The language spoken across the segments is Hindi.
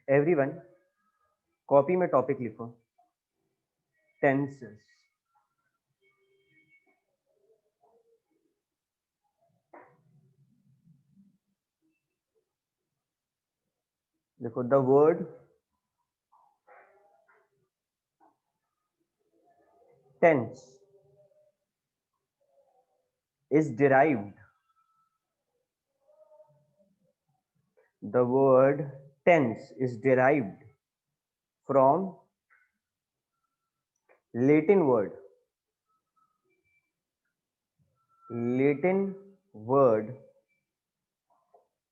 एवरीवन कॉपी में टॉपिक लिखो टेंसेस। देखो the word tense is derived, the word tense is derived from Latin word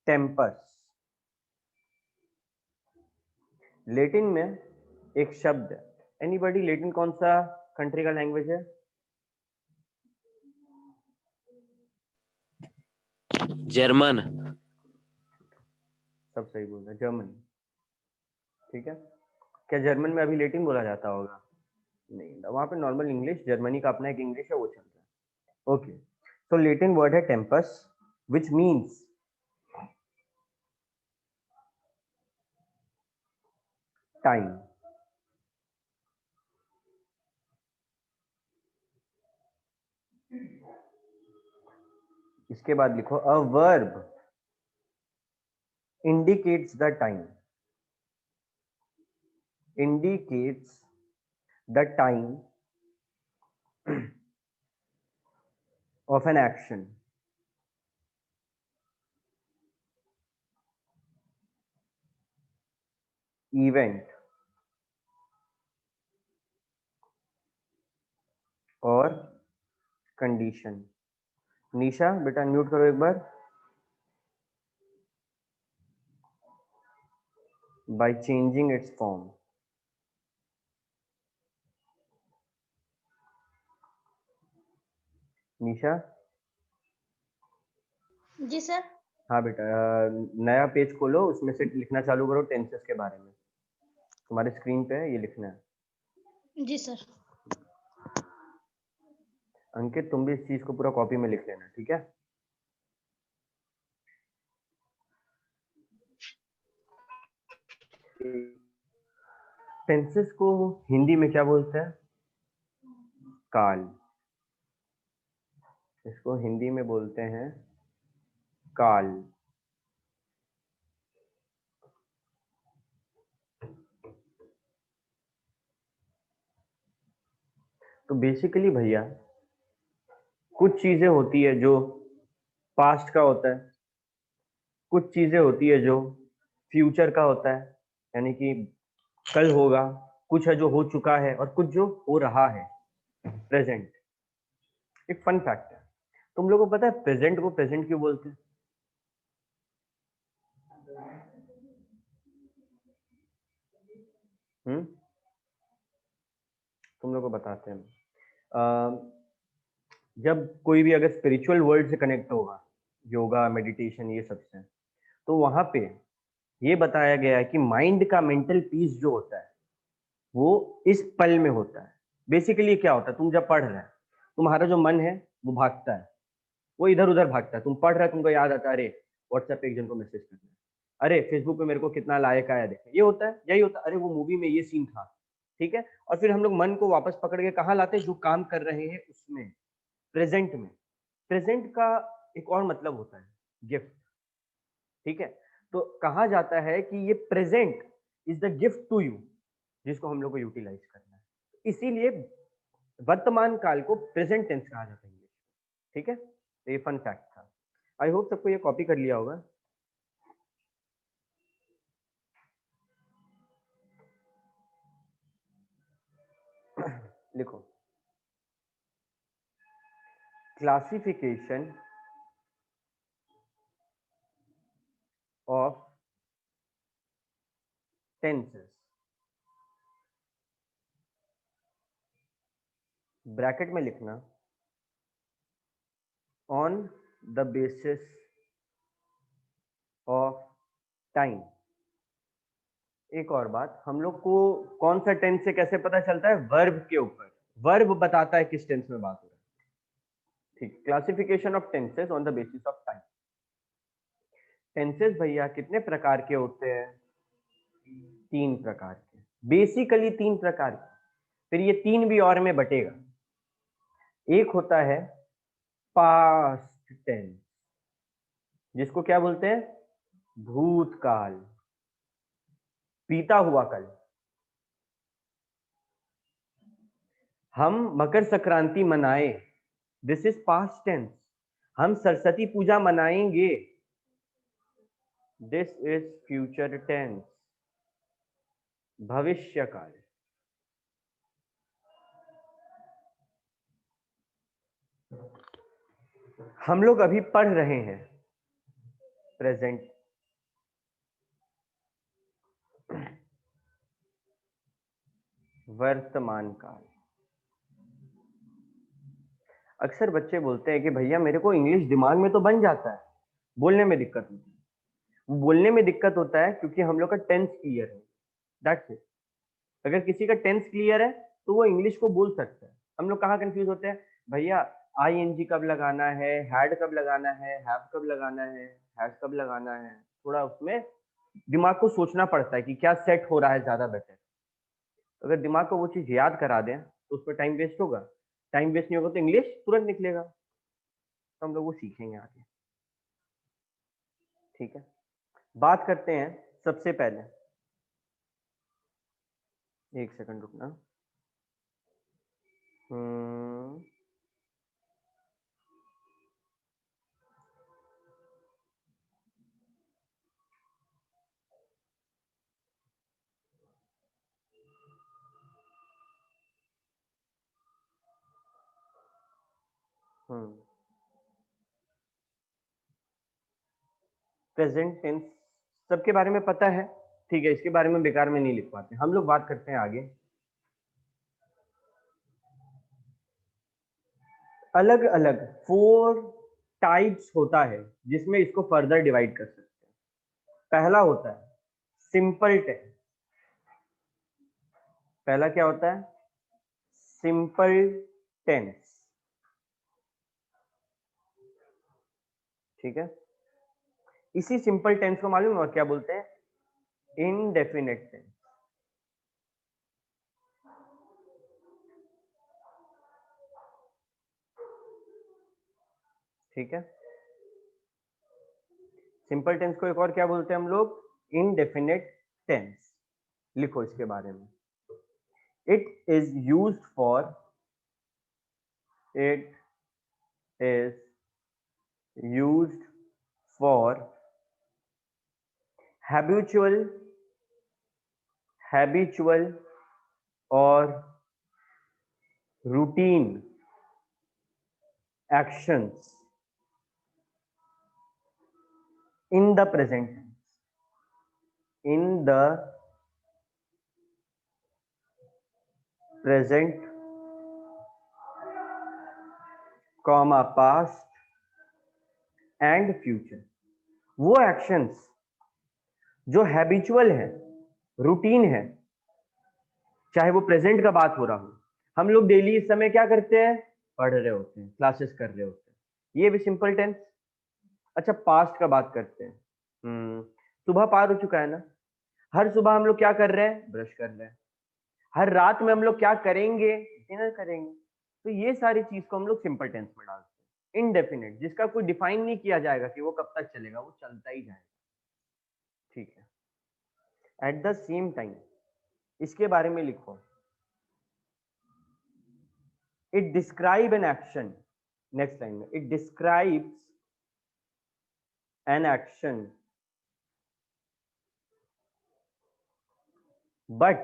tempus। Latin में एक शब्द है, एनीबॉडी लेटिन कौन सा कंट्री का लैंग्वेज है? जर्मन। सब सही बोल रहे, जर्मन। ठीक है, क्या जर्मन में अभी लेटिन बोला जाता होगा? नहीं, वहां पे नॉर्मल इंग्लिश, जर्मनी का अपना एक इंग्लिश है, वो चलता है। ओके, तो लेटिन वर्ड है टेम्पस विच मीन्स टाइम। इसके बाद लिखो a verb indicates the time, indicates the time of an action, event और condition। निशा बेटा म्यूट करो एक बार। by changing its form। Nisha? जी सर। हाँ बेटा, नया पेज खोलो, उसमें से लिखना चालू करो टेंसेस के बारे में। तुम्हारे स्क्रीन पे है, ये लिखना है। जी सर। अंकित तुम भी इस चीज को पूरा कॉपी में लिख लेना, ठीक है? टेंसेस को हिंदी में क्या बोलते हैं? काल। इसको हिंदी में बोलते हैं काल। तो बेसिकली भैया कुछ चीजें होती है जो पास्ट का होता है, कुछ चीजें होती है जो फ्यूचर का होता है, यानी कि कल होगा, कुछ है जो हो चुका है, और कुछ जो हो रहा है, प्रेजेंट। एक फन फैक्ट है, तुम लोगों को पता है प्रेजेंट को प्रेजेंट क्यों बोलते हैं? तुम लोगों को बताते हैं। जब कोई भी अगर स्पिरिचुअल वर्ल्ड से कनेक्ट होगा, योगा मेडिटेशन ये सब से, तो वहां पे ये बताया गया है कि माइंड का मेंटल पीस जो होता है वो इस पल में होता है। बेसिकली क्या होता है, तुम जब पढ़ रहे हैं, तुम्हारा जो मन है वो भागता है, वो इधर उधर भागता है। तुम पढ़ रहे हो, तुमको याद आता है अरे व्हाट्सएप पे एक जन को मैसेज करना है, अरे फेसबुक पे मेरे को कितना लाइक आया देखे, ये होता है, यही होता है, अरे वो मूवी में ये सीन था, ठीक है? और फिर हम लोग मन को वापस पकड़ के कहाँ लाते हैं? जो काम कर रहे हैं उसमें, प्रेजेंट में। प्रेजेंट का एक और मतलब होता है गिफ्ट, ठीक है? तो कहा जाता है कि ये present is the gift to you, जिसको हम लोग को यूटिलाइज करना है। इसीलिए वर्तमान काल को प्रेजेंट टेंस कहा जाता है इंग्लिश, ठीक है? तो ये फन फैक्ट था। आई होप सबको ये कॉपी कर लिया होगा। लिखो क्लासिफिकेशन ऑफ टेंसेस, ब्रैकेट में लिखना on the basis of time. एक और बात, हम लोग को कौन सा टेंस से कैसे पता चलता है? वर्ब के ऊपर, वर्ब बताता है किस टेंस में बात हो रहा है, ठीक? Classification of tenses on the basis of time. Tenses भैया कितने प्रकार के होते हैं? तीन प्रकार के, बेसिकली तीन प्रकार के, फिर ये तीन भी और में बटेगा। एक होता है पास्ट टेंस, जिसको क्या बोलते हैं, भूतकाल, बीता हुआ कल। हम मकर संक्रांति मनाए, दिस इज पास्ट टेंस। हम सरस्वती पूजा मनाएंगे, दिस इज फ्यूचर टेंस, भविष्य काल। हम लोग अभी पढ़ रहे हैं, प्रेजेंट। वर्तमान काल। अक्सर बच्चे बोलते हैं कि भैया मेरे को इंग्लिश दिमाग में तो बन जाता है, बोलने में दिक्कत होती है। बोलने में दिक्कत होता है क्योंकि हम लोग का टेंस क्लियर है, दैट्स इट। अगर किसी का टेंस क्लियर है तो वो इंग्लिश को बोल सकता है। हम लोग कहाँ कंफ्यूज होते हैं, भैया आईएनजी कब लगाना है, हैड कब लगाना है, हैव कब लगाना है, हैज कब लगाना है। थोड़ा उसमें दिमाग को सोचना पड़ता है कि क्या सेट हो रहा है ज्यादा बेटर। अगर दिमाग को वो चीज याद करा दें तो उस पर टाइम वेस्ट होगा, टाइम वेस्ट नहीं होगा तो इंग्लिश तुरंत निकलेगा, तो हम लोग वो सीखेंगे आगे। ठीक है, बात करते हैं सबसे पहले, एक सेकंड रुकना। हम्म प्रेजेंट टेंस सबके बारे में पता है, ठीक है, इसके बारे में बेकार में नहीं लिख पाते। हम लोग बात करते हैं आगे। अलग अलग 4 टाइप्स होता है जिसमें इसको फर्दर डिवाइड कर सकते हैं। पहला होता है सिंपल टेंस। पहला क्या होता है, सिंपल टेंस। ठीक है, इसी सिंपल टेंस को मालूम है और क्या बोलते हैं, इनडेफिनेट टेंस। ठीक है, सिंपल टेंस को एक और क्या बोलते हैं हम लोग, इनडेफिनेट टेंस। लिखो इसके बारे में, it is used for, it is used for habitual or routine actions in the present tense, in the present comma past and future। वो actions जो हैबिचुअल है, रूटीन है, चाहे वो प्रेजेंट का बात हो रहा हो, हम लोग डेली इस समय क्या करते हैं, पढ़ रहे होते हैं, क्लासेस कर रहे होते हैं, ये भी सिंपल टेंस। अच्छा, पास्ट का बात करते हैं। सुबह पार हो चुका है ना, हर सुबह हम लोग क्या कर रहे हैं, ब्रश कर रहे हैं। हर रात में हम लोग क्या करेंगे, डिनर करेंगे। तो ये सारी चीज को हम लोग सिंपल टेंस में डालते हैं। इनडेफिनेट, जिसका कोई डिफाइन नहीं किया जाएगा कि वो कब तक चलेगा, वो चलता ही जाएगा। ठीक है, एट द सेम टाइम इसके बारे में लिखो, it describe an action. Next line में, it describes an action but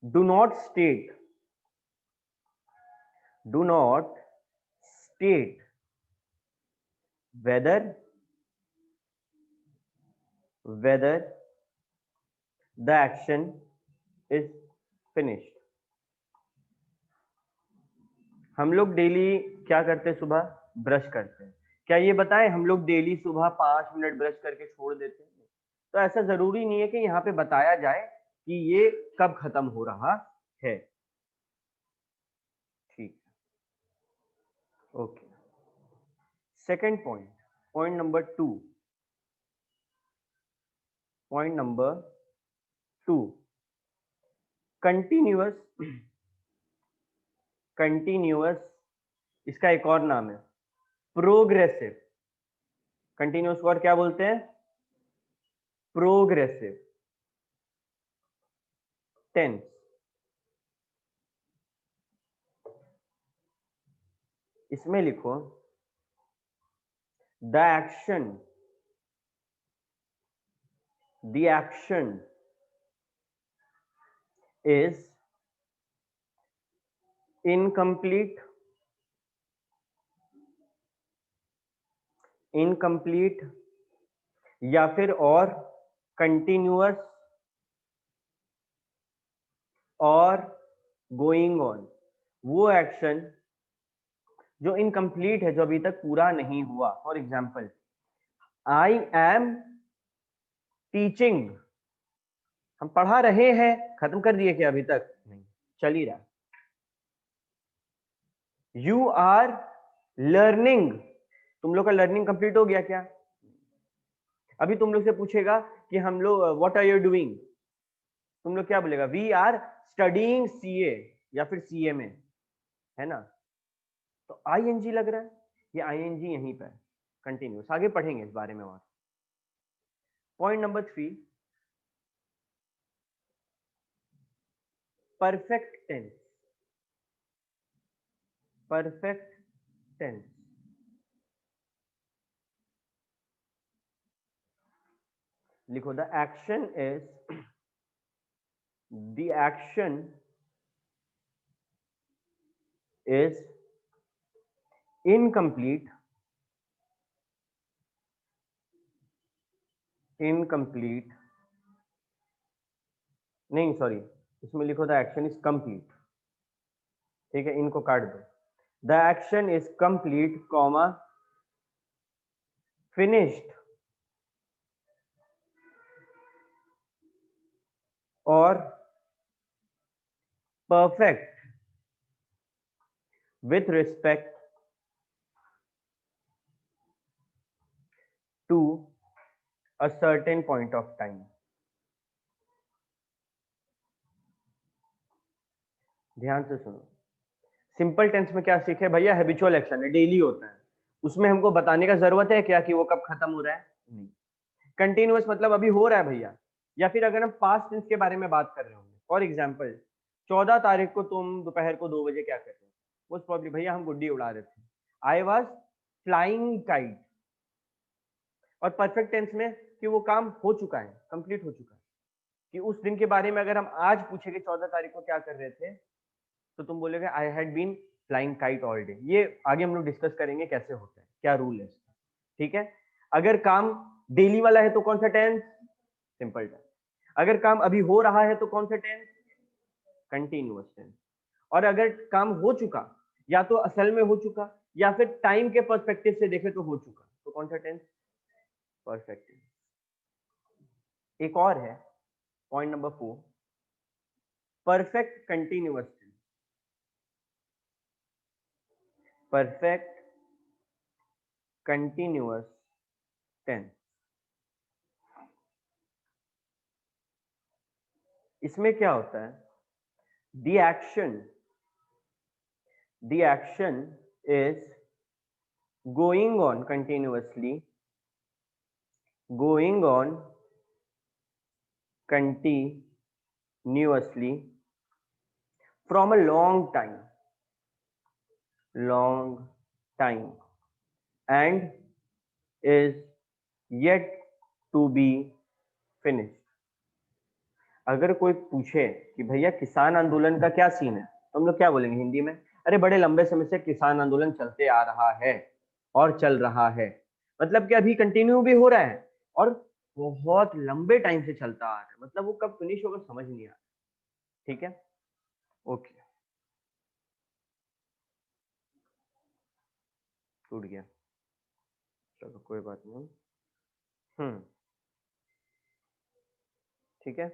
do not state whether the action is finished। हम लोग डेली क्या करते हैं, सुबह ब्रश करते हैं। क्या ये बताएं हम लोग डेली सुबह 5 मिनट ब्रश करके छोड़ देते हैं? तो ऐसा जरूरी नहीं है कि यहाँ पे बताया जाए कि ये कब खत्म हो रहा है। ठीक, okay. Second point, point number 2, point number 2, continuous. Continuous इसका एक और नाम है प्रोग्रेसिव। कंटिन्यूअस को और क्या बोलते हैं? Progressive tense. इसमें लिखो the action is incomplete, incomplete या फिर और कंटिन्यूअस और गोइंग ऑन। वो एक्शन जो इनकम्प्लीट है, जो अभी तक पूरा नहीं हुआ। For example, I am teaching, हम पढ़ा रहे हैं, खत्म कर दिए क्या? अभी तक नहीं, चल ही रहा। यू आर लर्निंग, तुम लोग का लर्निंग कंप्लीट हो गया क्या? अभी तुम लोग से पूछेगा कि हम लोग व्हाट आर यू डूइंग, तुम लोग क्या बोलेगा? वी आर स्टडीइंग सीए या फिर सीए में, है ना? तो आईएनजी लग रहा है, ये आईएनजी यहीं पर कंटिन्यूस। आगे पढ़ेंगे इस बारे में और। Point number 3, perfect tense. Perfect tense लिखो the action is incomplete, incomplete नहीं, सॉरी, इसमें लिखो द एक्शन इज कंप्लीट। ठीक है, इनको काट दो। The action is complete comma finished और perfect with respect to a certain point of time। ध्यान से सुनो, सिंपल टेंस में क्या सीखे भैया? हैबिचुअल एक्शन है, डेली होता है, उसमें हमको बताने का जरूरत है क्या कि वो कब खत्म हो रहा है? नहीं। कंटिन्यूअस मतलब अभी हो रहा है भैया। या फिर अगर हम पास्ट टेंस के बारे में बात कर रहे होंगे, फॉर एग्जाम्पल 14 तारीख को तुम दोपहर को 2 बजे क्या कर रहे हो? मोस्ट प्रॉब्ली भैया हम गुड्डी उड़ा रहे थे, आई वॉज फ्लाइंग काइट। और परफेक्ट टेंस में कि वो काम हो चुका है, कंप्लीट हो चुका है। कि उस दिन के बारे में अगर हम आज पूछेंगे 14 तारीख को क्या कर रहे थे, तो तुम बोलोगे I had been flying kite all day. ये आगे हम लोग डिस्कस करेंगे कैसे होता है, क्या रूल है इसका। ठीक है, अगर काम डेली वाला है तो कौन सा टेंस? Simple tense. अगर काम अभी हो रहा है तो कौन सा टेंस? Continuous tense. और अगर काम हो चुका, या तो असल में हो चुका या फिर टाइम के पर्सपेक्टिव से देखे तो हो चुका, तो कौन सा टेंस? Perfect tense. एक और है point number 4, perfect continuous tense. Perfect continuous tense, इसमें क्या होता है? The action is going on continuously, going on continuously from a long time and is yet to be finished। अगर कोई पूछे कि भैया किसान आंदोलन का क्या सीन है, तो हम लोग क्या बोलेंगे हिंदी में? अरे बड़े लंबे समय से किसान आंदोलन चलते आ रहा है और चल रहा है, मतलब कि अभी कंटिन्यू भी हो रहा है और बहुत लंबे टाइम से चलता आ रहा है, मतलब वो कब फिनिश होगा समझ नहीं आ रहा। ठीक है, ओके, टूट गया, चलो कोई बात नहीं। ठीक है,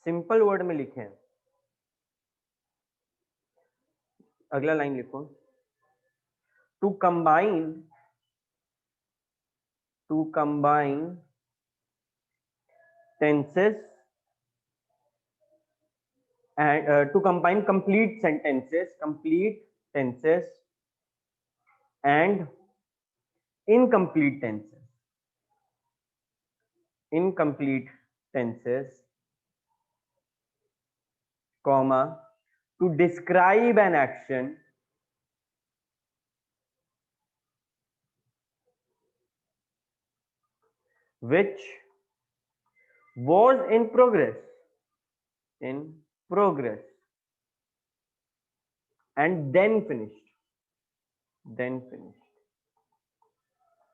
सिंपल वर्ड में लिखें, अगला लाइन लिखो, to combine tenses and to combine complete tenses and incomplete tenses, comma, to describe an action which was in progress and then finished.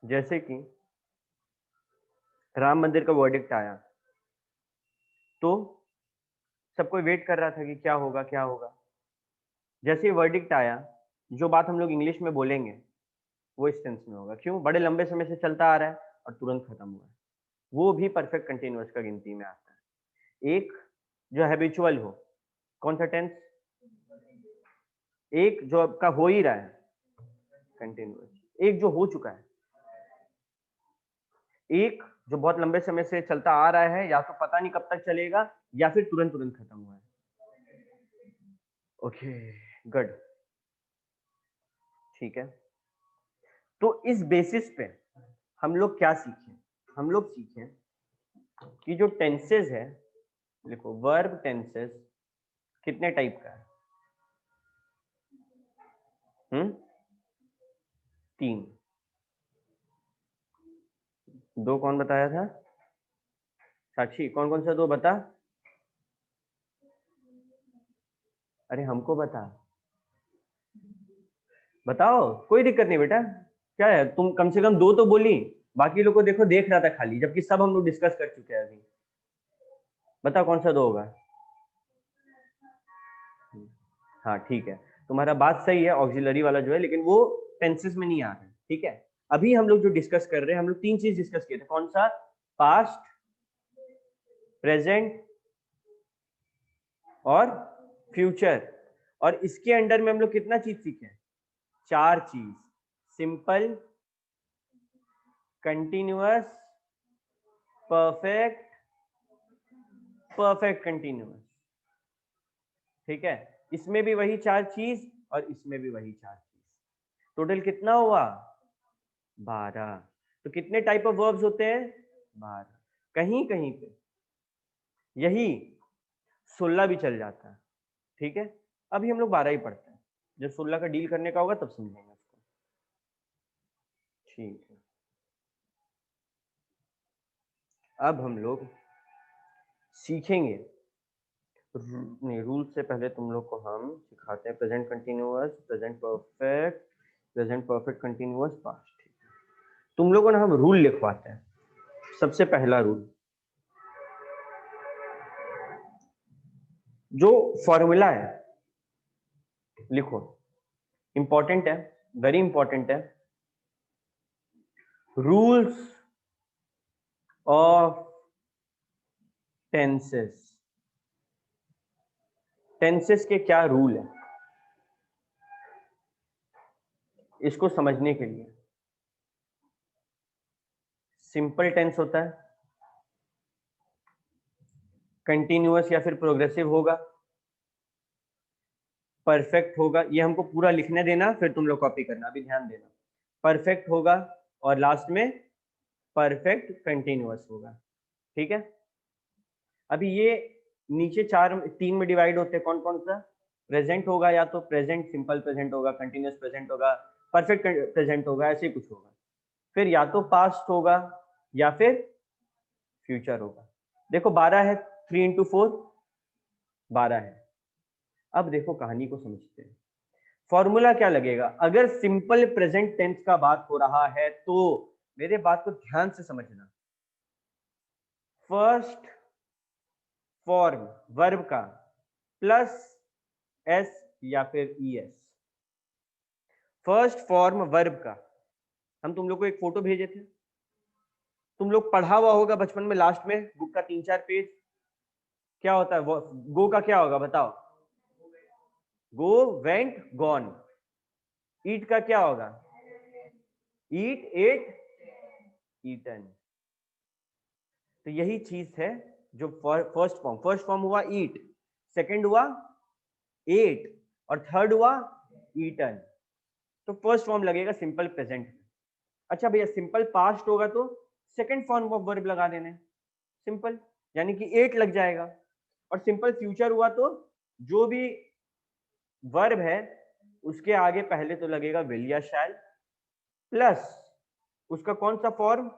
जैसे कि राम मंदिर का वर्डिक्ट आया तो सबको वेट कर रहा था कि क्या होगा क्या होगा। जैसे ही वर्डिक्ट आया, जो बात हम लोग इंग्लिश में बोलेंगे वो इस टेंस में होगा। क्यों? बड़े लंबे समय से चलता आ रहा है और तुरंत खत्म हुआ है, वो भी परफेक्ट कंटिन्यूअस का गिनती में आता है। एक जो हैबिचुअल हो, कौन सा टेंस? एक जो आपका हो ही रहा है कंटिन्यूअस, एक जो हो चुका है, एक जो बहुत लंबे समय से चलता आ रहा है, या तो पता नहीं कब तक चलेगा या फिर तुरंत खत्म हुआ है। ओके, गुड, ठीक है। तो इस बेसिस पे हम लोग क्या सीखे? हम लोग सीखे कि जो टेंसेस है, देखो वर्ब टेंसेस कितने टाइप का है? 3। 2 कौन बताया था? साक्षी, कौन कौन सा 2 बता? अरे हमको बताओ, कोई दिक्कत नहीं बेटा, क्या है, तुम कम से कम 2 तो बोली, बाकी लोग को देखो देख रहा था खाली, जबकि सब हम लोग डिस्कस कर चुके हैं अभी। बताओ कौन सा 2 होगा? हाँ ठीक है, तुम्हारा बात सही है, ऑक्सिलरी वाला जो है, लेकिन वो टेंसेस में नहीं आ रहा है। ठीक है, अभी हम लोग जो डिस्कस कर रहे हैं, हम लोग 3 चीज डिस्कस किए थे। कौन सा? पास्ट, प्रेजेंट और फ्यूचर। और इसके अंडर में हम लोग कितना चीज सीखे? 4 चीज। Simple, continuous, perfect, perfect continuous. ठीक है, इसमें भी वही 4 चीज और इसमें भी वही 4 चीज। टोटल कितना हुआ? 12। तो कितने टाइप ऑफ वर्ब्स होते हैं? 12। कहीं कहीं पे यही 16 भी चल जाता है। ठीक है, अभी हम लोग 12 ही पढ़ते हैं, जब 16 का डील करने का होगा तब समझेंगे उसको। ठीक है, अब हम लोग सीखेंगे नहीं, रूल से पहले तुम लोग को हम सिखाते हैं present continuous, present perfect continuous, past. तुम लोगों ने हम रूल लिखवाते हैं। सबसे पहला रूल, जो फॉर्मूला है लिखो, इंपॉर्टेंट है, वेरी इंपॉर्टेंट है। Rules of tenses. टेंसेस के क्या रूल है, इसको समझने के लिए। सिंपल टेंस होता है, कंटिन्यूअस या फिर प्रोग्रेसिव होगा, परफेक्ट होगा, ये हमको पूरा लिखने देना, फिर तुम लोग कॉपी करना, अभी ध्यान देना। परफेक्ट होगा और लास्ट में परफेक्ट कंटिन्यूअस होगा। ठीक है, अभी ये नीचे 3 में डिवाइड होते हैं। कौन कौन सा? प्रेजेंट होगा, या तो प्रेजेंट सिंपल प्रेजेंट होगा, कंटिन्यूअस प्रेजेंट होगा, परफेक्ट प्रेजेंट होगा, ऐसे ही कुछ होगा। फिर या तो पास्ट होगा या फिर फ्यूचर होगा। देखो 12 है, 3 इंटू 4 12 है। अब देखो कहानी को समझते हैं। फॉर्मूला क्या लगेगा? अगर सिंपल प्रेजेंट टेंस का बात हो रहा है तो मेरे बात को ध्यान से समझना। फर्स्ट फॉर्म वर्ब का प्लस एस या फिर ईएस। फर्स्ट फॉर्म वर्ब का, हम तुम लोग को एक फोटो भेजे थे, तुम लोग पढ़ा हुआ होगा बचपन में, लास्ट में बुक का 3-4 पेज। क्या होता है गो का? क्या होगा बताओ? गो, वेंट, गॉन। ईट का क्या होगा? ईट, एट, ईटन। तो यही चीज है जो फर्स्ट फॉर्म हुआ ईट, सेकंड हुआ एट और थर्ड हुआ ईटन, तो फर्स्ट फॉर्म लगेगा सिंपल प्रेजेंट में। अच्छा भैया सिंपल पास्ट होगा तो सेकंड फॉर्म ऑफ वर्ब लगा देने, सिंपल, यानी कि एट लग जाएगा। और सिंपल फ्यूचर हुआ तो जो भी वर्ब है उसके आगे पहले तो लगेगा विल या शैल, प्लस उसका कौन सा फॉर्म,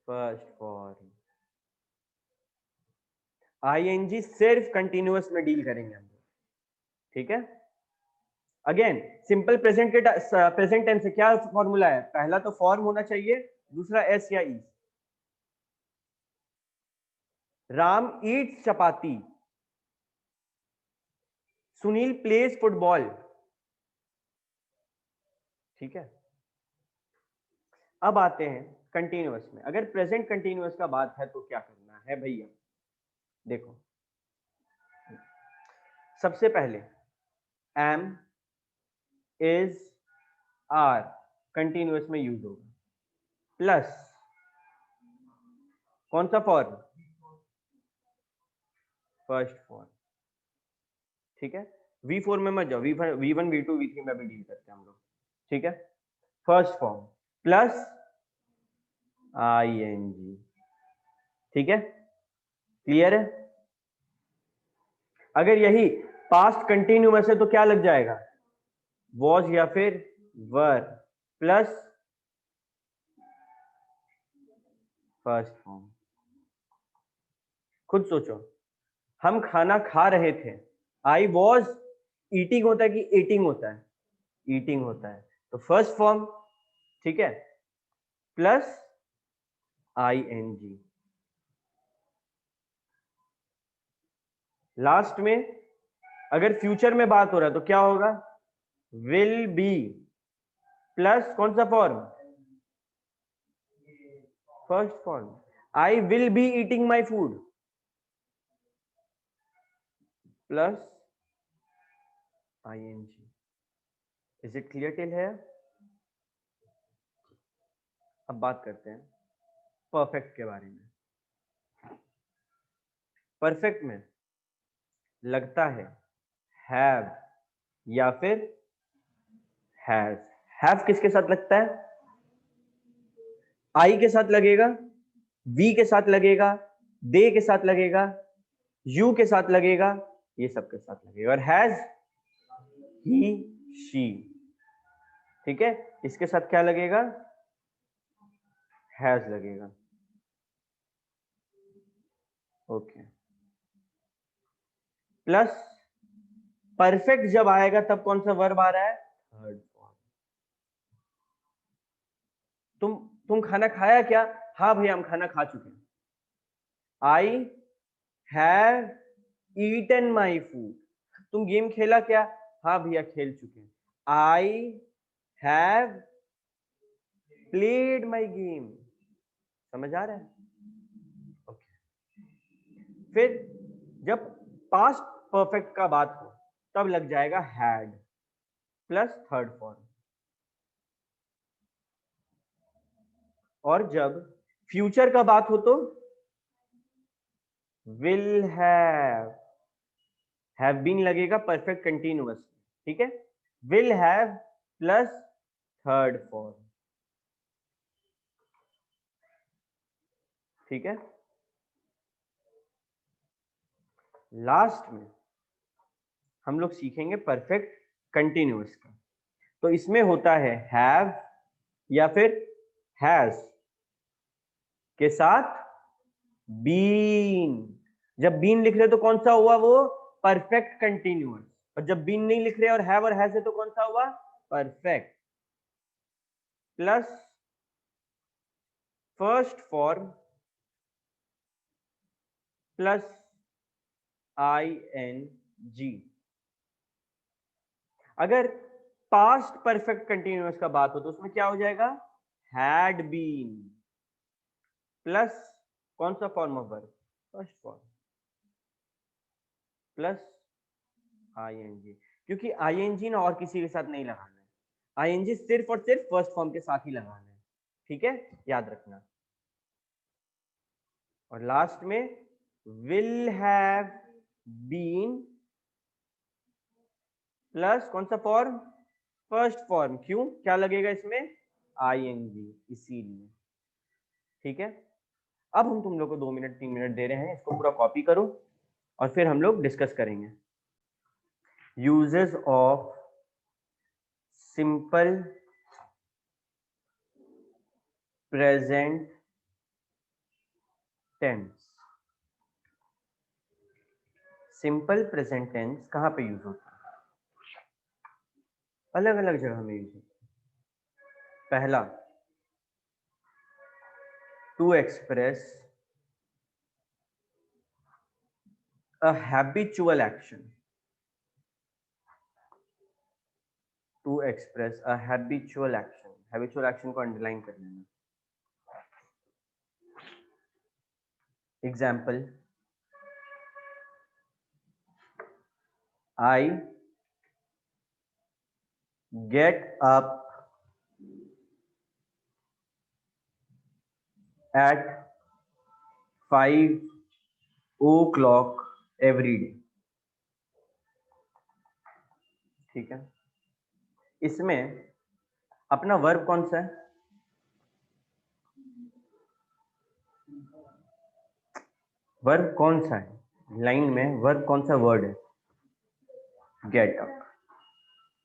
फर्स्ट फॉर्म। आईएनजी सिर्फ कंटिन्यूअस में डील करेंगे हम लोग, ठीक है। अगेन सिंपल प्रेजेंट के प्रेजेंट टेंस से क्या फॉर्मूला है, पहला तो फॉर्म होना चाहिए, दूसरा एस या ई। राम ईट्स चपाती, सुनील प्लेज फुटबॉल, ठीक है। अब आते हैं कंटिन्यूअस में। अगर प्रेजेंट कंटिन्यूअस का बात है तो क्या करना है भैया, देखो सबसे पहले एम, इज, आर कंटिन्यूअस में यूज होगा, प्लस कौन सा फॉर्म, फर्स्ट फॉर्म, ठीक है। V4 में मत जाओ, V1 V2 V3 में भी डील करते हैं हम लोग, ठीक है। फर्स्ट फॉर्म प्लस आईएनजी, ठीक है, क्लियर है। अगर यही पास्ट कंटिन्यूअस है तो क्या लग जाएगा, वॉज या फिर वर प्लस फर्स्ट फॉर्म। खुद सोचो, हम खाना खा रहे थे, आई वॉज ईटिंग होता है कि ईटिंग होता है, ईटिंग होता है, तो फर्स्ट फॉर्म, ठीक है, प्लस आईएनजी। लास्ट में अगर फ्यूचर में बात हो रहा है तो क्या होगा, विल बी प्लस कौन सा form, first form. I will be eating my food plus ING. Is it clear till है। अब बात करते हैं परफेक्ट के बारे में। परफेक्ट में लगता है हैव या फिर हैज। हैव किसके साथ लगता है, आई के साथ लगेगा, वी के साथ लगेगा, दे के साथ लगेगा, यू के साथ लगेगा, ये सब के साथ लगेगा। और हैज ही, शी, ठीक है, इसके साथ क्या लगेगा, हैज लगेगा। ओके, प्लस परफेक्ट जब आएगा तब कौन सा वर्ब आ रहा है, थर्ड फॉर्म। तुम खाना खाया क्या, हाँ भैया हम खाना खा चुके हैं। I have eaten my food. तुम गेम खेला क्या, हाँ भैया खेल चुके हैं। I have played my game. समझ आ रहा है, ओके। फिर जब पास्ट परफेक्ट का बात हो तब लग जाएगा हैड प्लस थर्ड फॉर्म। और जब फ्यूचर का बात हो तो विल हैव बीन लगेगा परफेक्ट कंटिन्यूअस, ठीक है, will have plus third form, ठीक है। लास्ट में हम लोग सीखेंगे परफेक्ट कंटिन्यूअस का। तो इसमें होता है हैव या फिर हैज के साथ बीन। जब बीन लिख रहे तो कौन सा हुआ वो, परफेक्ट कंटिन्यूअस। और जब बीन नहीं लिख रहे और हैव और हैज है तो कौन सा हुआ, perfect plus first form plus ING. अगर पास्ट परफेक्ट कंटिन्यूअस का बात हो तो उसमें क्या हो जाएगा, हैड बीन प्लस कौन सा form of verb, first form plus ING. क्योंकि आईएनजी ना और किसी के साथ नहीं लगाना है, आईएनजी सिर्फ और सिर्फ फर्स्ट फॉर्म के साथ ही लगाना है, ठीक है, याद रखना। और लास्ट में विल हैव बीन प्लस कौन सा फॉर्म, फर्स्ट फॉर्म। क्यों, क्या लगेगा इसमें, आईएनजी, इसीलिए। ठीक है, अब हम तुम लोग को 2 मिनट 3 मिनट दे रहे हैं, इसको पूरा कॉपी करो और फिर हम लोग डिस्कस करेंगे। Uses of simple present tense. Simple present tense कहाँ पे यूज होता है, अलग अलग जगह में यूज होता है। पहला, to express a habitual action, to express a habitual action. Habitual action को अंडरलाइन कर लेना। Example, I get up at 5 o'clock every day। ठीक है, इसमें अपना वर्ब कौन सा है, वर्ब कौन सा है, लाइन में वर्ब कौन सा वर्ड है, गेट अप,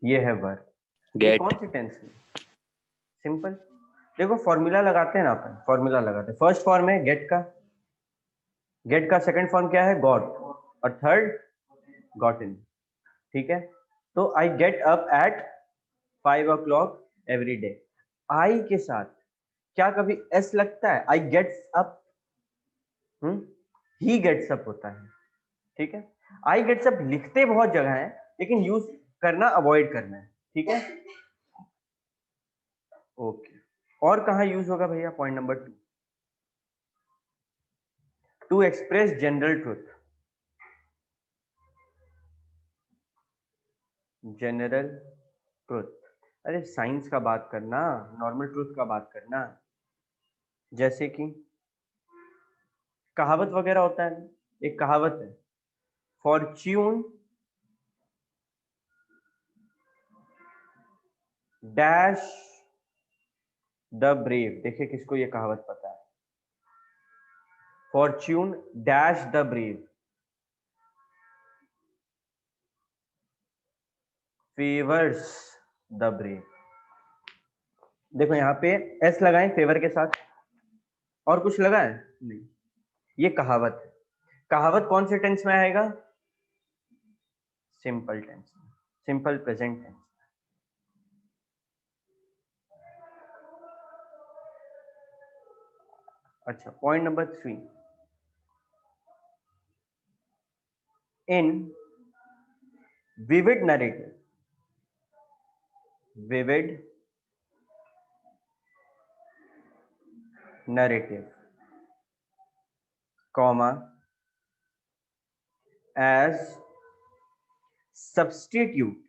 ये है वर्ब। ये गेट, कौन सी टेंस में, सिंपल। देखो फॉर्मूला लगाते हैं ना अपन, फॉर्मूला लगाते हैं। फर्स्ट फॉर्म है गेट का, गेट का सेकंड फॉर्म क्या है, गॉट, और थर्ड गॉटन। ठीक है, तो I get up at 5 o'clock every day. I के साथ क्या कभी एस लगता है, I gets up, he gets up होता है। ठीक है, आई गेट्स अप लिखते बहुत जगह है, लेकिन यूज करना अवॉइड करना है। ठीक है, ओके। और कहाँ यूज होगा भैया, point number 2, to express general truth. General truth, अरे साइंस का बात करना, नॉर्मल ट्रूथ का बात करना। जैसे कि कहावत वगैरह होता है ना, एक कहावत है, फॉर्च्यून डैश द ब्रेव। देखिए किसको ये कहावत पता है, Fortune dash the brave, favours the brave. देखो यहाँ पे एस लगाएं फेवर के साथ, और कुछ लगा है नहीं, ये कहावत है। कहावत कौन से टेंस में आएगा, सिंपल टेंस में, सिंपल प्रेजेंट टेंस। अच्छा, point number 3, in vivid narrative, vivid narrative, comma, as substitute,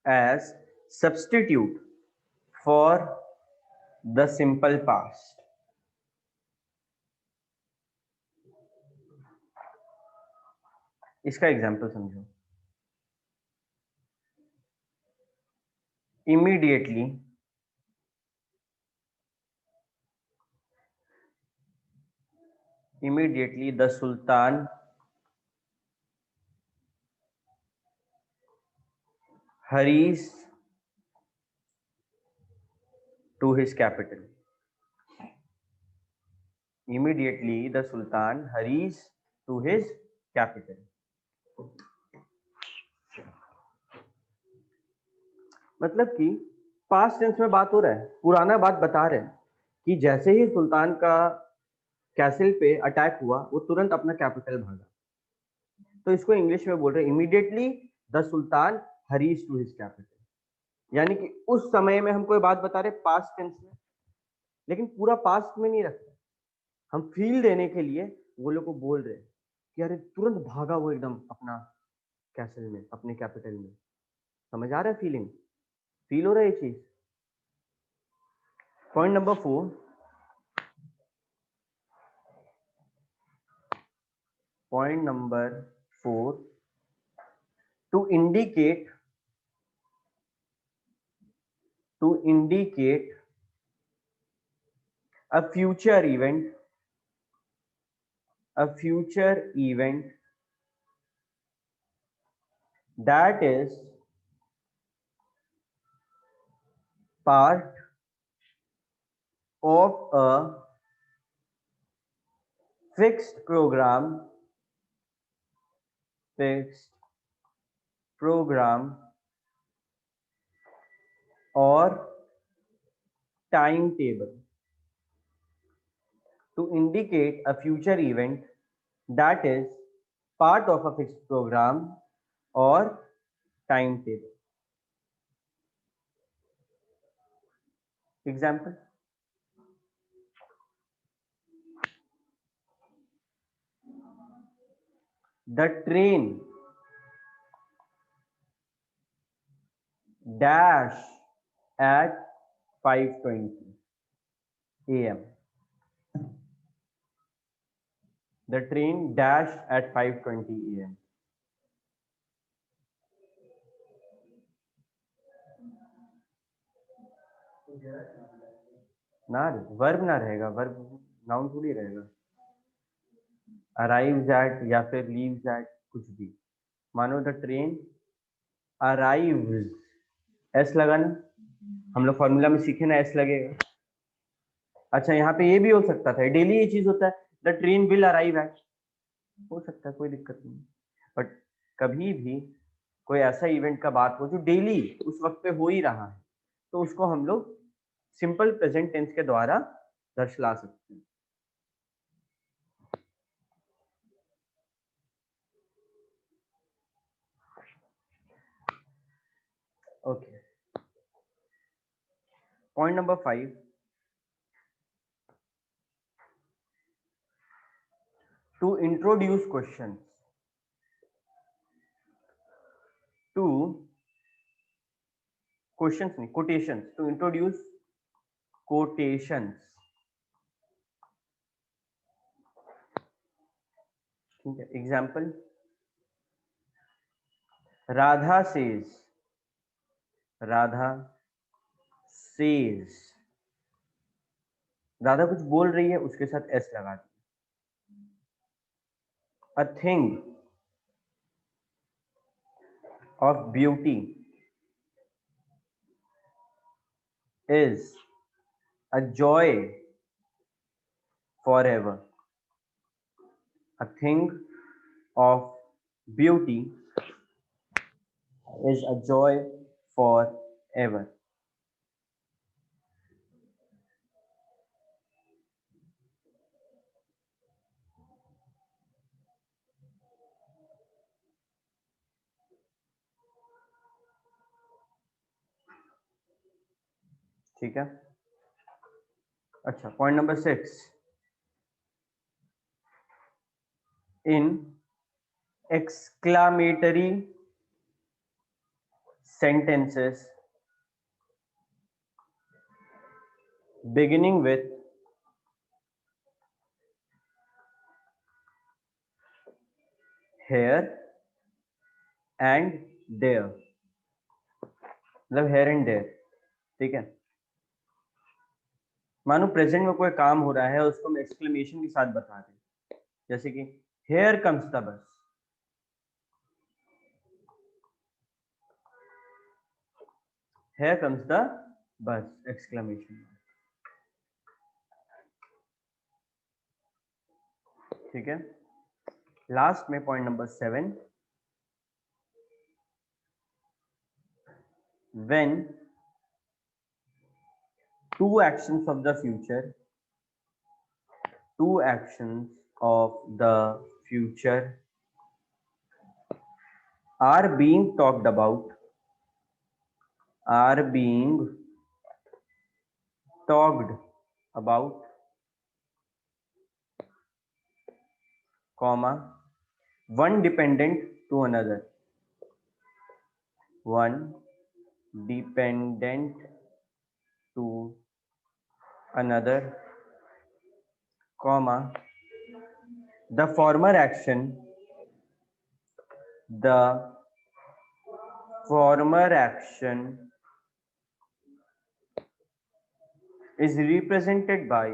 as substitute for the simple past। इसका एग्जांपल समझो, immediately the sultan hurries to his capital। immediately the sultan hurries to his capital। मतलब कि पास्ट टेंस में बात हो रहा है, पुराना बात बता रहे हैं कि जैसे ही सुल्तान का कैसल पे अटैक हुआ, वो तुरंत अपना कैपिटल भागा। तो इसको इंग्लिश में बोल रहे हैं immediately the sultan hurries to his capital. यानी कि उस समय में हम कोई बात बता रहे पास्ट टेंस में, लेकिन पूरा पास्ट में नहीं रखते, हम फील देने के लिए वो लोग को बोल रहे हैं कि अरे तुरंत भागा वो एकदम अपना कैसल में, अपने कैपिटल में। समझ आ रहा है, फीलिंग, फील हो रहा है ये चीज। Point number 4, point number 4, to indicate a future event that is part of a fixed program or timetable. To indicate a future event that is part of a fixed program or timetable. Example: the train dash at 5:20 a.m. The train dash at 5:20 a.m. ना वर्ब ना रहेगा, वर्ब नाउन थोड़ी रहेगा। अराइव्स एट या फिर लीव्स एट, कुछ भी। मानो द ट्रेन अराइव्स, एस लगाना, हम लोग फॉर्मूला में सीखे ना, एस लगेगा। अच्छा, यहाँ पे ये भी हो सकता था, डेली ये चीज होता है, the train will arrive at, हो सकता है, कोई दिक्कत नहीं। बट कभी भी कोई ऐसा इवेंट का बात हो जो डेली उस वक्त पे हो ही रहा है, तो उसको हम लोग सिंपल प्रेजेंट टेंस के द्वारा दर्शा सकते हैं। Okay, point number 5, to introduce question, to questions नहीं, कोटेशंस, टू इंट्रोड्यूस कोटेशंस। ठीक है, example: Radha says, Radha says, Radha कुछ बोल रही है, उसके साथ एस लगा दी। A thing of beauty is a joy forever. A thing of beauty is a joy forever. ठीक है। अच्छा, point number 6, in exclamatory sentences beginning with here and there, मतलब here and there, ठीक है। मानो प्रेजेंट में कोई काम हो रहा है, उसको हम एक्सक्लेमेशन के साथ बता दें, जैसे कि here comes the bus, here comes the bus, exclamation। ठीक है। लास्ट में point number 7, when two actions of the future are being talked about, comma, one dependent to another, comma, the former action the former action is represented by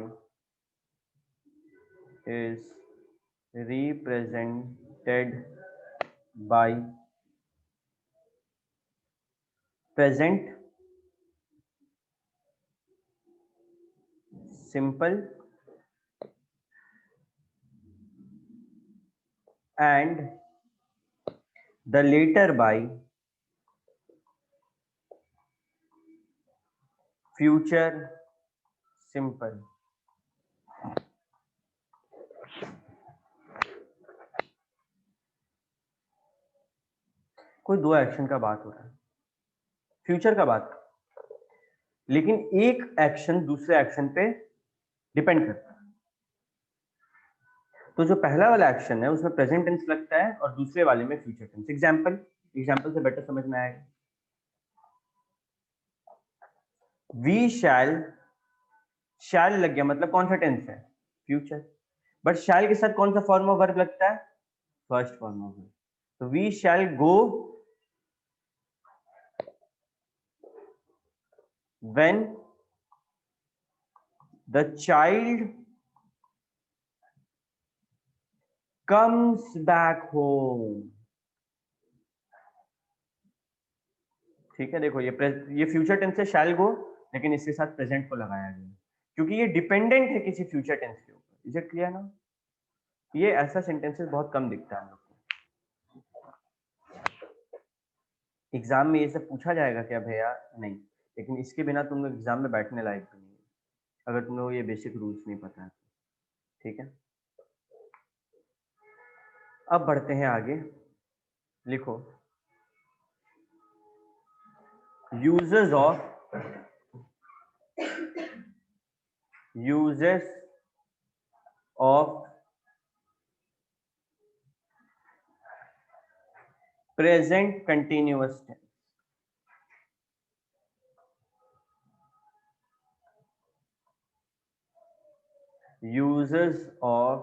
present simple and the later by future simple. कोई दो एक्शन का बात हो रहा है, फ्यूचर का बात, लेकिन एक एक्शन दूसरे एक्शन पे डिपेंड करता है। तो जो पहला वाला एक्शन है उसमें प्रेजेंट टेंस लगता है और दूसरे वाले में फ्यूचर टेंस। एग्जाम्पल से बेटर समझ में आएगा। वी शैल लग गया, मतलब कौन सा टेंस है? फ्यूचर। बट शैल के साथ कौन सा फॉर्म ऑफ वर्ब लगता है? First form of verb. तो we shall go when the child comes back home। ठीक है, देखो ये फ्यूचर टेंस है शैल गो, लेकिन इसके साथ प्रेजेंट को लगाया गया क्योंकि ये डिपेंडेंट है किसी फ्यूचर टेंस के ऊपर। इज इट क्लियर ना? ये ऐसा सेंटेंसेस बहुत कम दिखता है हम लोग को। एग्जाम में ये सब पूछा जाएगा क्या भैया? नहीं, लेकिन इसके बिना तुम लोग एग्जाम में बैठने लायक भी नहीं है अगर तुम लोग ये बेसिक रूल्स नहीं पता है। ठीक है, अब बढ़ते हैं आगे। लिखो uses of present continuous tense। uses of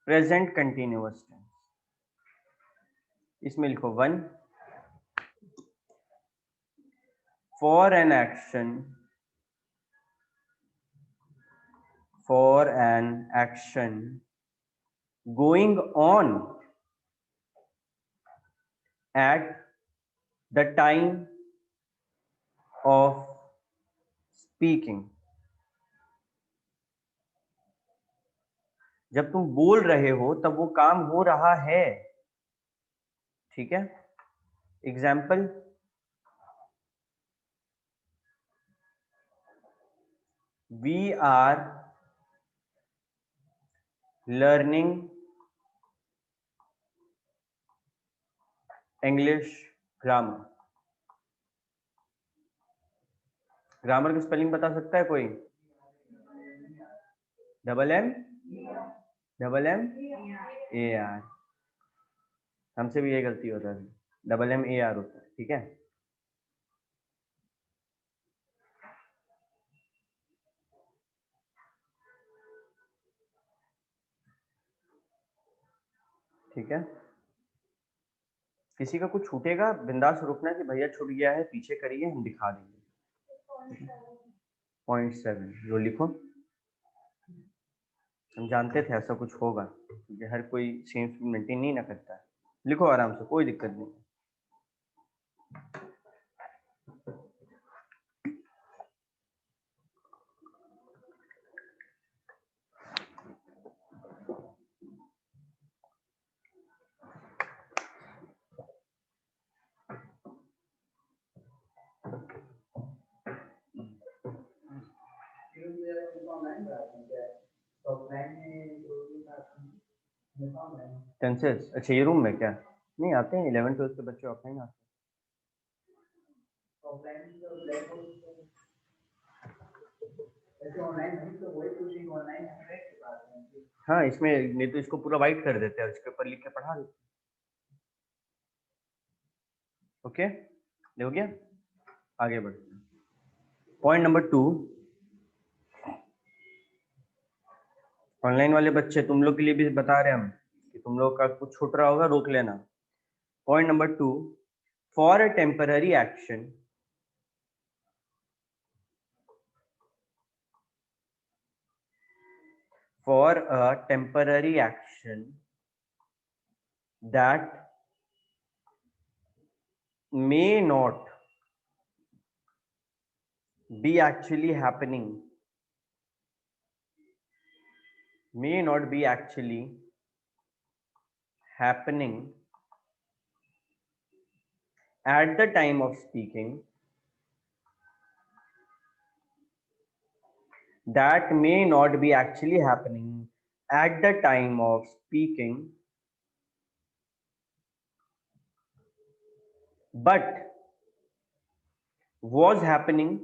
present continuous tense, इसमें लिखो 1 for an action going on at the time of speaking। जब तुम बोल रहे हो तब वो काम हो रहा है। ठीक है, example we are learning English grammar। Grammar की स्पेलिंग बता सकता है कोई? Double M A R. हमसे भी ये गलती होता है, MM AR होता है। ठीक है, ठीक है, किसी का कुछ छूटेगा बिंदास रुकना कि भैया छूट गया है, पीछे करिए, हम दिखा देंगे। 0.7 जो लिखो, हम जानते थे ऐसा कुछ होगा क्योंकि हर कोई सेम स्पीड मेंटेन नहीं ना करता है। लिखो आराम से, कोई दिक्कत नहीं। टेंसेस, अच्छा ये रूम में क्या नहीं आते हैं? 11th-12th के बच्चे ऑफलाइन आते हैं। हाँ, इसमें नहीं तो इसको पूरा वाइट कर देते हैं, इसके ऊपर लिख के पढ़ा देते। ओके, हो गया, आगे बढ़ते हैं। पॉइंट नंबर 2, ऑनलाइन वाले बच्चे तुम लोग के लिए भी बता रहे हैं हम कि तुम लोग का कुछ छूट रहा होगा, रोक लेना। Point number 2, for a temporary action, that may not be actually happening, at the time of speaking, that may not be actually happening at the time of speaking, but was happening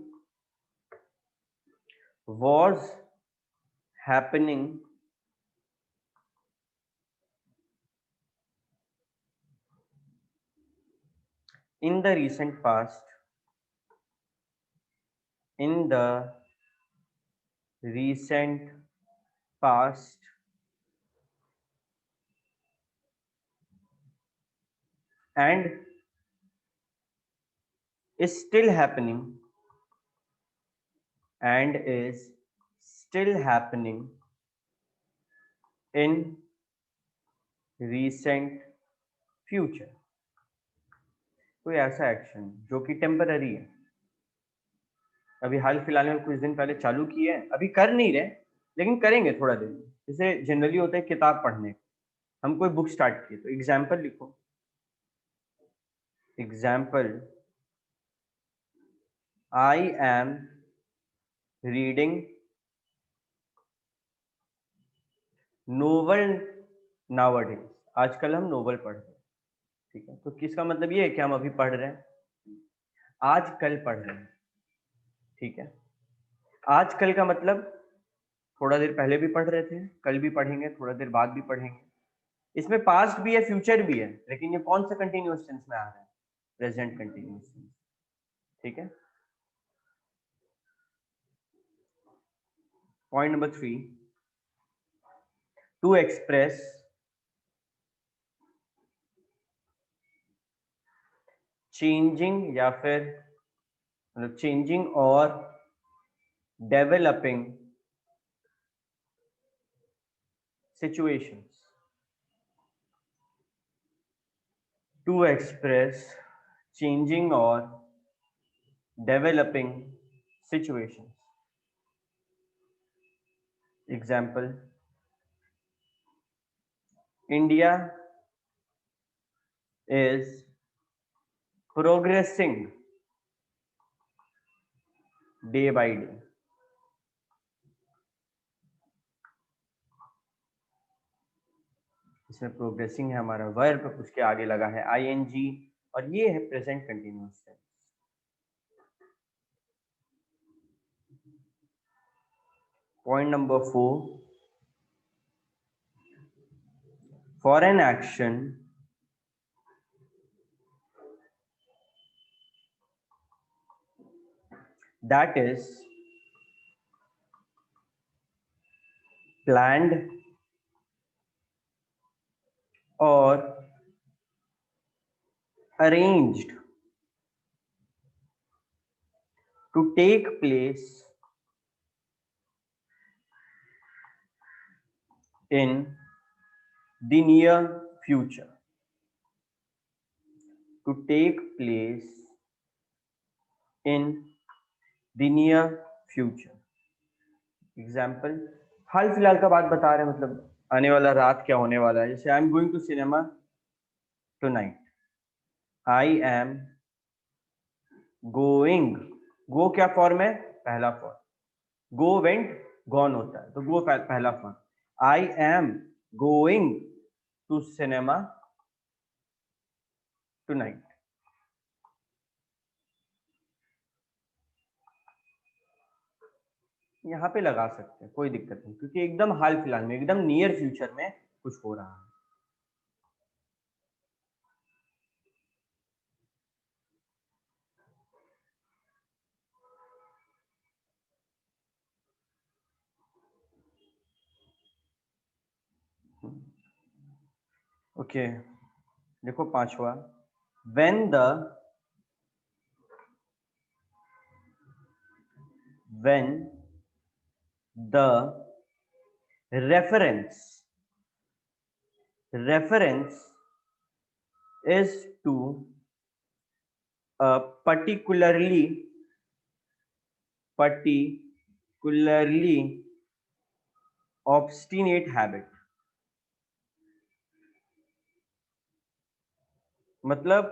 in the recent past, in the recent past, and is still happening, in recent future. कोई ऐसा एक्शन जो कि टेम्पररी है, अभी हाल फिलहाल में कुछ दिन पहले चालू किए हैं, अभी कर नहीं रहे लेकिन करेंगे थोड़ा दिन। जैसे जनरली होता है किताब पढ़ने, हम कोई बुक स्टार्ट किए तो एग्जाम्पल लिखो, example I am reading novel nowadays, आजकल हम नोवेल पढ़ रहे हैं, ठीक है। तो किसका मतलब ये है कि हम अभी पढ़ रहे हैं, आजकल पढ़ रहे हैं, ठीक है। आजकल का मतलब थोड़ा देर पहले भी पढ़ रहे थे, कल भी पढ़ेंगे, थोड़ा देर बाद भी पढ़ेंगे। इसमें पास्ट भी है, फ्यूचर भी है, लेकिन ये कौन सा कंटिन्यूअस टेंस में आ रहा है, प्रेजेंट कंटिन्यूअस टेंस, ठीक है। Point number 3, to express changing या फिर मतलब चेंजिंग और developing situations, to express changing और developing situations. Example, India is progressing day by day, इसमें प्रोग्रेसिंग है हमारा वर्ब, उसके आगे लगा है आईएनजी और ये है present continuous tense. Point number 4, for an action that is planned or arranged to take place in the near future, to take place in the near future। Example, हाल फिलहाल का बात बता रहे हैं, मतलब आने वाला रात क्या होने वाला है। जैसे I am going to cinema tonight, I am going, go क्या फॉर्म है, पहला फॉर्म, गो वेंट गॉन होता है, तो गो पहला फॉर्म, I am going to cinema tonight. यहाँ पे लगा सकते हैं, कोई दिक्कत नहीं, क्योंकि एकदम हाल फिलहाल में, एकदम नियर फ्यूचर में कुछ हो रहा है। ओके, देखो पांचवा, when the reference is to a particularly obstinate habit. मतलब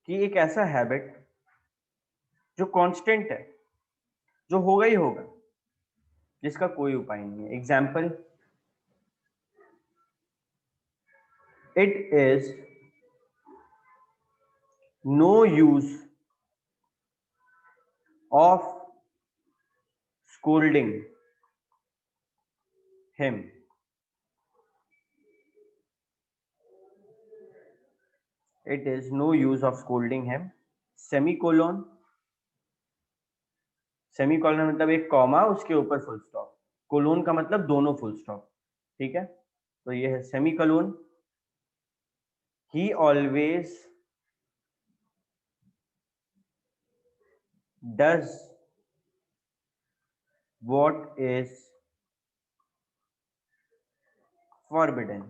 कि एक ऐसा हैबिट जो कांस्टेंट है, जो होगा ही होगा, जिसका कोई उपाय नहीं है. Example, it is no use of scolding him. It is no use of scolding him. Semicolon, semicolon मतलब एक कॉमा उसके ऊपर फुल स्टॉप, कोलोन का मतलब दोनों फुल स्टॉप. ठीक है, तो ये है semicolon. He always does what is forbidden.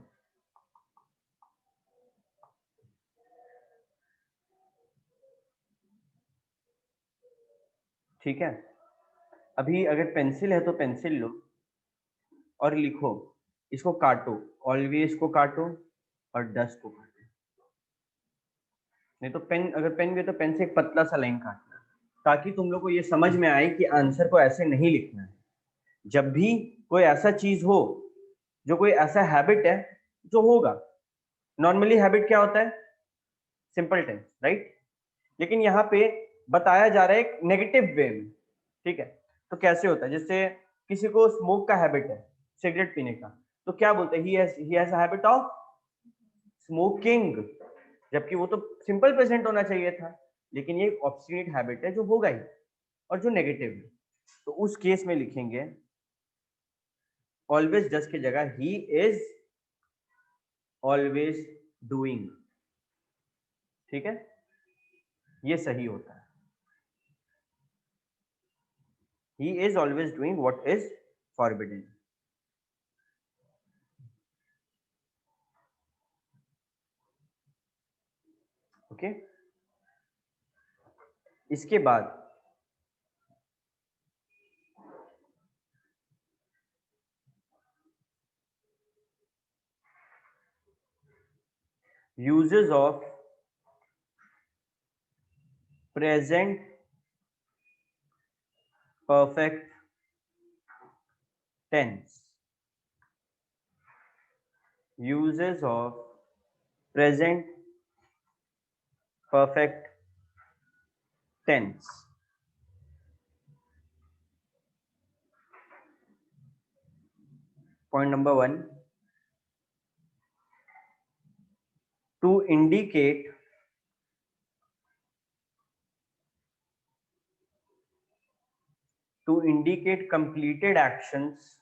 ठीक है, अभी अगर पेंसिल है तो पेंसिल लो और लिखो, इसको काटो, ऑलवेज को काटो और डस को काटो. नहीं तो पेन, अगर पेन भी है तो पेन से एक पतला सा लाइन काटना, ताकि तुम लोग को ये समझ में आए कि आंसर को ऐसे नहीं लिखना है. जब भी कोई ऐसा चीज हो, जो कोई ऐसा हैबिट है जो होगा, नॉर्मली हैबिट क्या होता है, सिंपल टेंस, राइट. लेकिन यहाँ पे बताया जा रहा है एक नेगेटिव वे में. ठीक है, तो कैसे होता है, जैसे किसी को स्मोक का हैबिट है, सिगरेट पीने का, तो क्या बोलते हैं, he has a habit of smoking, जबकि वो तो सिंपल प्रेजेंट होना चाहिए था, लेकिन ये ऑब्स्टिनेट हैबिट है जो होगा ही और जो नेगेटिव है. तो उस केस में लिखेंगे ऑलवेज डस की जगह ही इज ऑलवेज डूइंग. ठीक है, ये सही होता है. He is always doing what is forbidden. Okay, इसके बाद uses of present perfect tense. Uses of present perfect tense. Point number 1, to indicate completed actions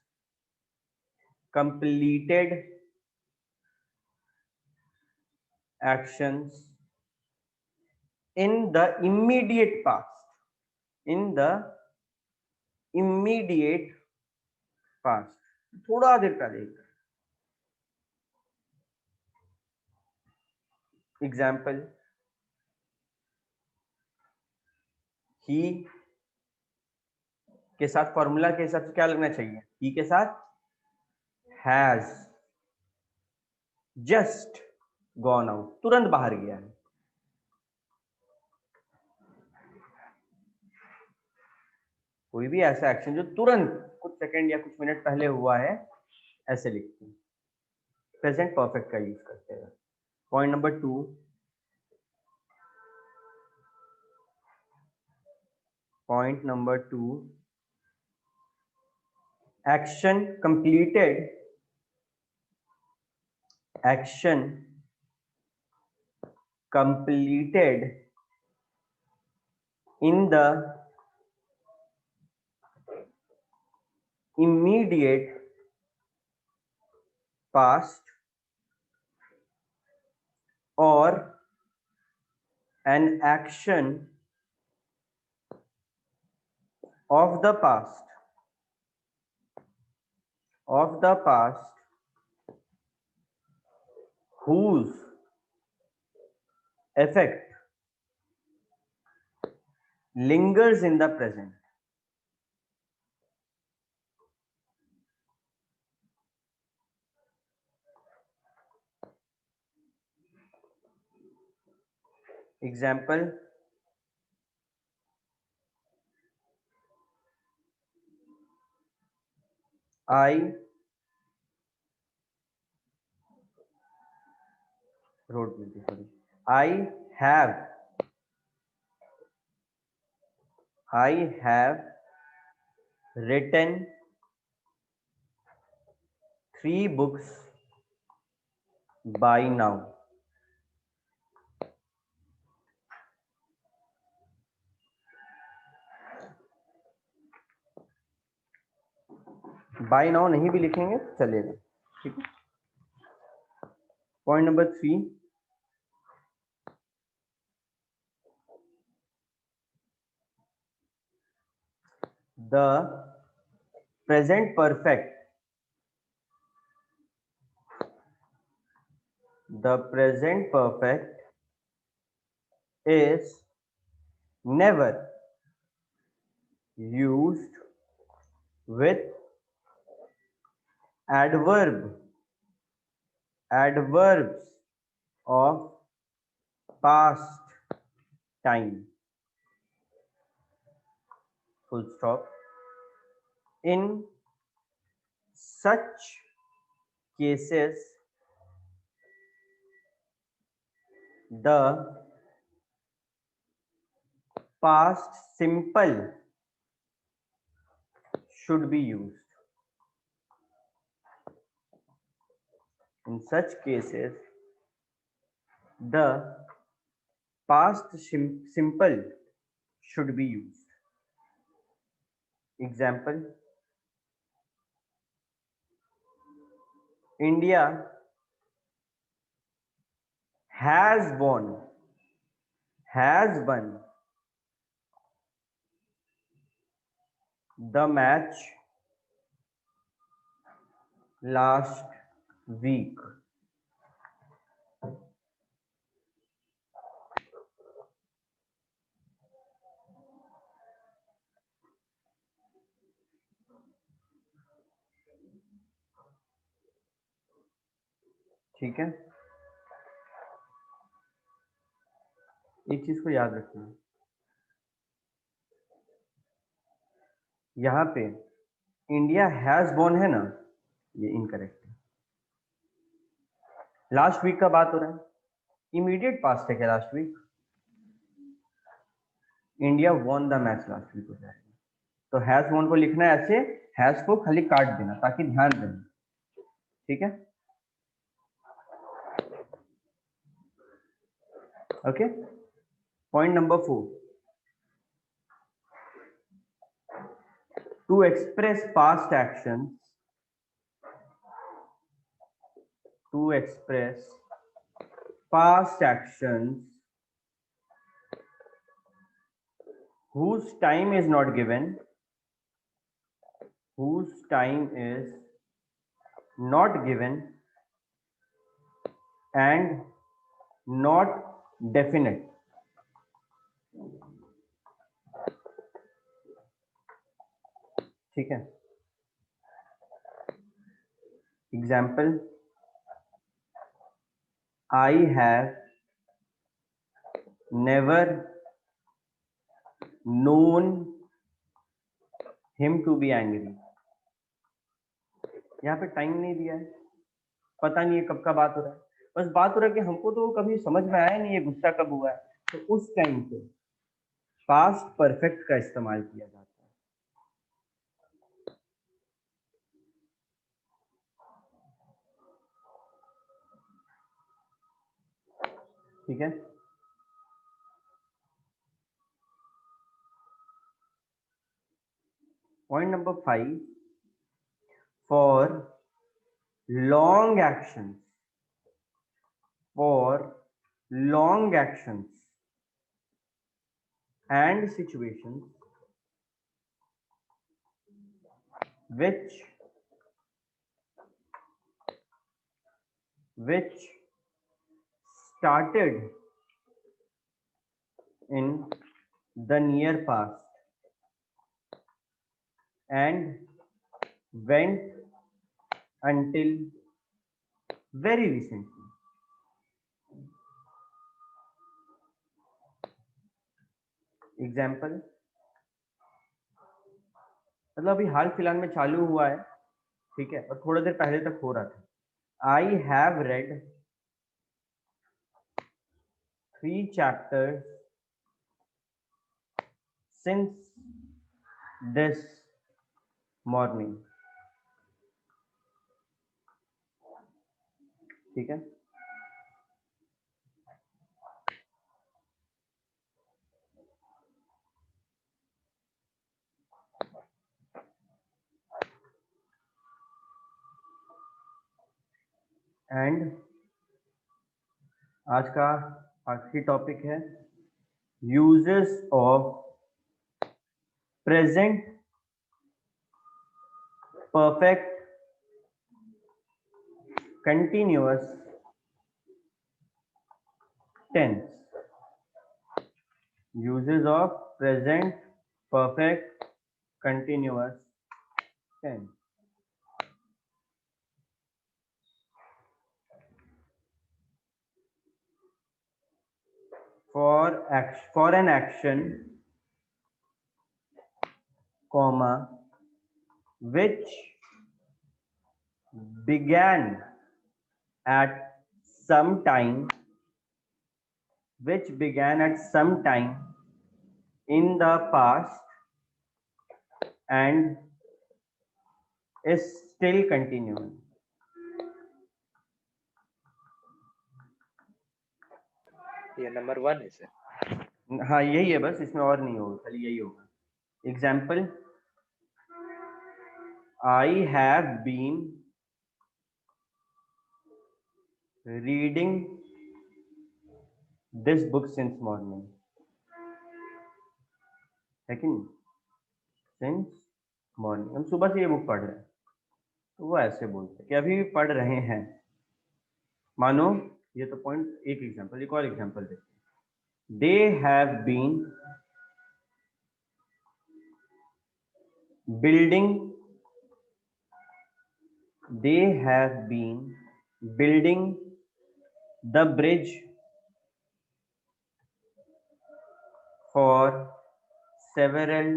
in the immediate past. थोड़ा देर पहले. एग्जाम्पल, ही के साथ फॉर्मूला के हिसाब से क्या लगना चाहिए, ही के साथ हैज जस्ट गॉन आउट, तुरंत बाहर गया है. कोई भी ऐसा एक्शन जो तुरंत कुछ सेकंड या कुछ मिनट पहले हुआ है, ऐसे लिखते हैं, प्रेजेंट परफेक्ट का यूज करते हैं. Point number 2, action completed in the immediate past or an action of the past whose effect lingers in the present. Example, I wrote sorry. I have written 3 books by now. By now नहीं भी लिखेंगे चलेगा, ठीक है. Point number 3, the present perfect is never used with adverbs of past time. Full stop. In such cases, the past simple should be used. In such cases, the past simple should be used. Example, India has won the match last week. ठीक है, एक चीज को याद रखना, यहाँ पे इंडिया हैज वॉन है ना, ये इनकरेक्ट है. लास्ट वीक का बात हो रहा है, इमीडिएट पास्ट है क्या last week? India won the match last week हो जाएगा. तो हैज वॉन को लिखना है ऐसे, हैज को खाली काट देना ताकि ध्यान रहे. ठीक है, okay. Point number 4, to express past actions whose time is not given and not definite. ठीक है. Example, I have never known him to be angry. यहाँ पे टाइम नहीं दिया है, पता नहीं है कब का बात हो रहा है, बस बात हो रहा है कि हमको तो कभी समझ में आया नहीं ये गुस्सा कब हुआ है. तो उस टाइम पे पास्ट परफेक्ट का इस्तेमाल किया जाता है. ठीक है. Point number 5, for long actions long actions and situations which started in the near past and went until very recently. Example, मतलब अभी हाल फिलहाल में चालू हुआ है, ठीक है, और थोड़ा देर पहले तक हो रहा था। I have read 3 chapters since this morning। ठीक है, एंड आज का आखिरी टॉपिक है uses of present perfect continuous tense. Uses of present perfect continuous tense. for an action, comma, which began at some time in the past and is still continuing। ये नंबर 1 है सर। हाँ यही है, बस इसमें और नहीं होगा, खाली यही होगा। Example, I have been reading this book since morning, है कि नहीं? सिंस मॉर्निंग, हम सुबह से ये बुक पढ़ रहे हैं, तो वो ऐसे बोलते हैं कि अभी भी पढ़ रहे हैं। मानो ये तो पॉइंट, एक एग्जाम्पल, एक और एग्जाम्पल देखते हैं। They have been building the bridge for several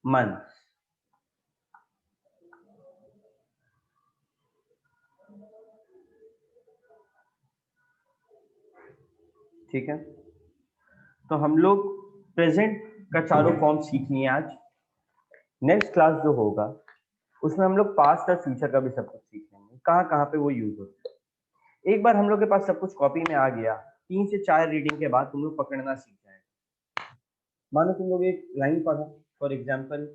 months। ठीक है, तो हम लोग प्रेजेंट का चारों फॉर्म सीख लिए आज। नेक्स्ट क्लास जो होगा उसमें हम लोग पास्ट और फ्यूचर का भी सब कुछ सीख लेंगे, कहाँ कहाँ पे वो यूज होता है। एक बार हम लोग के पास सब कुछ कॉपी में आ गया, 3 से 4 रीडिंग के बाद तुम लोग पकड़ना सीख जाएगा। मानो तुम लोग एक लाइन पढ़ा, for example,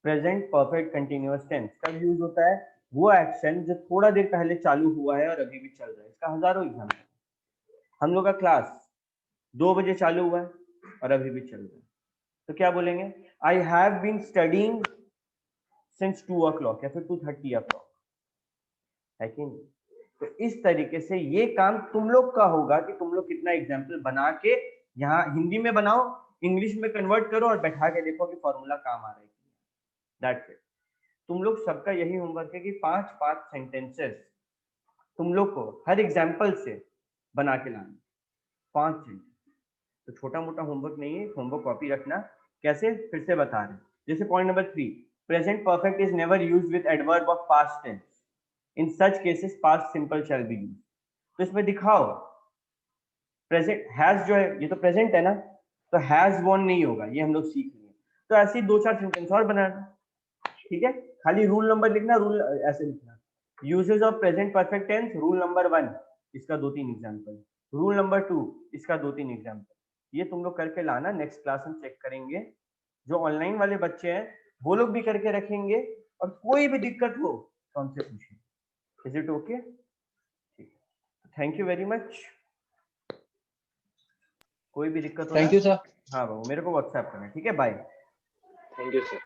present perfect continuous tense कब यूज होता है? वो एक्शन जो थोड़ा देर पहले चालू हुआ है और अभी भी चल रहा है। इसका हजारों एग्जाम्पल। हम लोग का क्लास 2 बजे चालू हुआ है और अभी भी चल रहा है, तो क्या बोलेंगे? I have been studying since 2 o'clock या फिर 2:30 o'clock, है कि नहीं? तो इस तरीके से ये काम तुम लोग का होगा कि तुम लोग कितना एग्जाम्पल बना के यहाँ हिंदी में बनाओ, इंग्लिश में कन्वर्ट करो और बैठा के देखो कि फॉर्मूला काम आ रहा है। That's it. तुम लोग सबका यही होमवर्क है कि 5 सेंटेंसेस तुम लोग को हर एग्जाम्पल से बना के लाना, 5 सेंटेंस। तो छोटा मोटा होमवर्क नहीं है, होमवर्क कॉपी रखना। कैसे? फिर से बता रहे, जैसे point number 3, present perfect is never used with adverb of past tense, in such cases past simple shall be used. तो इसमें दिखाओ प्रेजेंट हैज जो है, ये तो प्रेजेंट है ना, तो हैज वॉन नहीं होगा, ये हम लोग सीख लिए। तो ऐसे ही 2-4 सेंटेंस और बनाना, ठीक है। खाली रूल नंबर लिखना, रूल ऐसे लिखना, uses of present perfect tense, rule number 1 इसका 2-3 एग्जांपल, रूल नंबर 2 इसका 2-3 एग्जांपल। ये तुम लोग करके लाना, नेक्स्ट क्लास हम चेक करेंगे। जो ऑनलाइन वाले बच्चे हैं वो लोग भी करके रखेंगे, और कोई भी दिक्कत हो तो हमसे पूछिए। Is it okay? ठीक है, थैंक यू वेरी मच। कोई भी दिक्कत हो थैंक यू सर। हाँ बाबू, मेरे को व्हाट्सएप करना, ठीक है, बाय। Thank you sir.